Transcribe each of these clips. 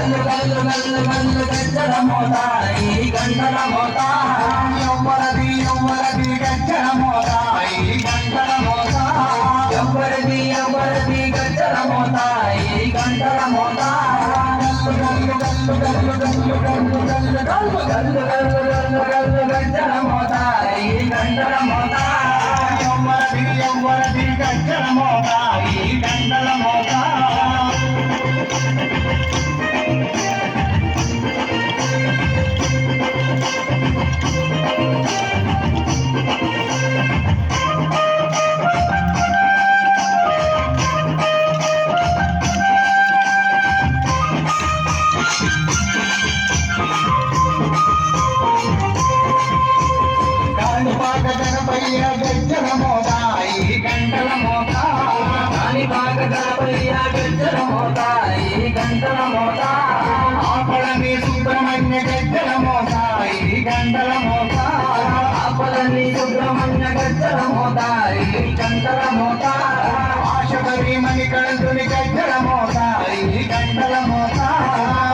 గల్లు గల్లు గల్లు గజ్జల మోత ఈ గంటల మోత ఎవ్వరది ఎవ్వరది గజ్జల మోత ఈ గంటల మోత ఎవ్వరది ఎవ్వరది గజ్జల మోత ఈ గంటల మోత గల్లు గల్లు గల్లు గల్లు గల్లు గల్లు గల్లు గల్లు గల్లు గల్లు గల్లు గజ్జల మోత ఈ గంటల మోత ఎవ్వరది ఎవ్వరది గజ్జల మోత ఈ గంటల మోత గణపయ్య గజ్జల మోత ఈ గంటల మోత కాణిపాక గణపయ్య గజ్జల మోత ఈ గంటల మోత ఆపళని సుబ్రహ్మణ్య గజ్జల మోత ఈ గంటల మోత ఆపళని సుబ్రహ్మణ్య గజ్జల మోత ఈ గంటల మోత ఆశబరి మణికంఠుని గజ్జల మోత ఈ గంటల మోత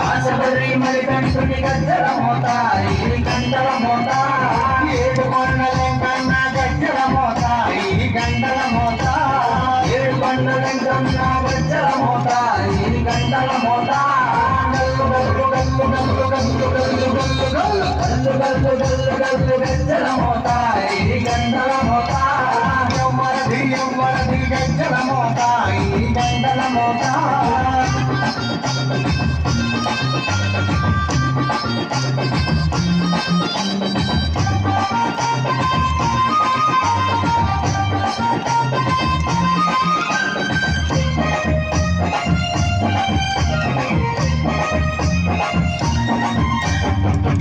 ఆశబరి మణికంఠుని గజ్జల మోత ఈ గంటల మోత ఏడు కొండలెంకన్న గజ్జల మోత ఈ గంటల మోత ఏడు కొండలెంకన్న గజ్జల మోత ఈ గంటల మోత గల్లు గల్లు గల్లు గల్లు గల్లు గల్లు గల్లు గల్లు గల్లు గల్లు గల్లు గజ్జల మోత ఈ గంటల మోత ఎవ్వరది ఎవ్వరది గజ్జల మోత ఈ గంటల మోత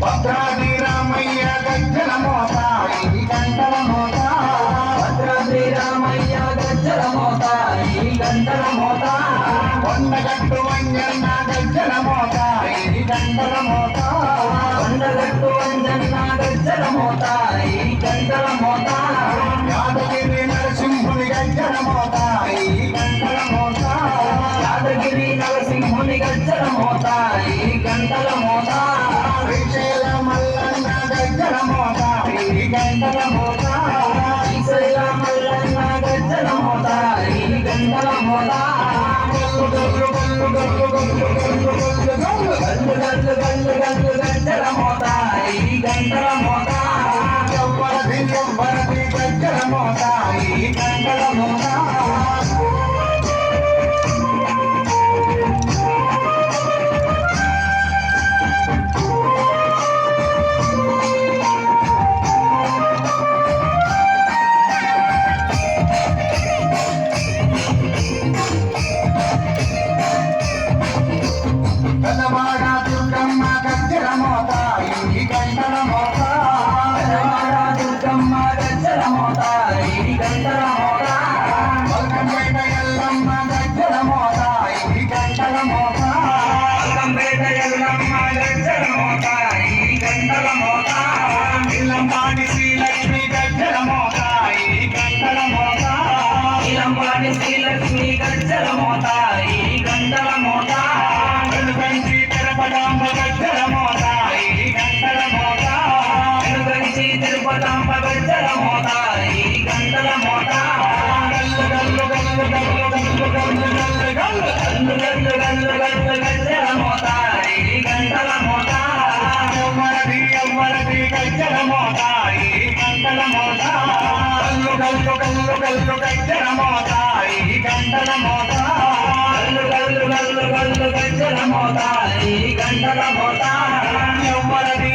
భద్రాద్రి రామయ్య గజ్జల మోత ఈ గంటల మోత భద్రాద్రి రామయ్య గజ్జల మోత ఈ గంటల మోత కొండగట్టు వంజన్న గజ్జల మోత ఈ గంటల మోత కొండగట్టు వంజన్న గజ్జల మోత ఈ గంటల మోత యాదగిరి నరసింహుని గజ్జల మోత ఈ గంటల మోత యాదగిరి నరసింహుని గజ్జల మోత ఈ గంటల మోత శ్రీశైల మల్లన్న గజ్జల మోత ఈ గంటల మోత శ్రీశైల మల్లన్న గజ్జల మోత ఈ గంటల మోత గల్లు గల్లు గల్లు గల్లు గల్లు గల్లు గల్లు గల్లు గల్లు గల్లు గజ్జల మోత ఈ గంటల మోత ఎవ్వరది ఎవ్వరది గజ్జల మోత ఈ గంటల మోత పెదవాడ దుర్గమ్మ గజ్జల మోత ఈ గంటల మోత పెదవాడ దుర్గమ్మ గజ్జల మోత ఈ గంటల మోత బల్కంపేట ఎల్లమ్మ గజ్జల మోత ఈ గంటల మోత బల్కంపేట ఎల్లమ్మ గజ్జల మోత ఈ గంటల మోత ఇల్లంపాడి శ్రీలక్ష్మి గజ్జల మోత ఈ గంటల మోత ఇల్లంపాడి శ్రీలక్ష్మి గజ్జల మోత ఈ గంటల మోత తిరుపతాంబ గజ్జల మోత ఈ గంటల మోత వెనుగంచి తిరుపతాంబ గజ్జల మోత ఈ గంటల మోత గల్లు గల్లు గల్లు గల్లు గల్లు గల్లు గల్లు గల్లు గల్లు గల్లు గల్లు గజ్జల మోత ఈ గంటల మోత ఎవ్వరది ఎవ్వరది గజ్జల మోత ఈ గంటల మోత గల్లు గల్లు గల్లు గల్లు గజ్జల మోత ఈ గంటల మోత గల్లు గల్లు గల్లు గల్లు గజ్జల మోత ఈ గంటల మోత ఎవ్వరది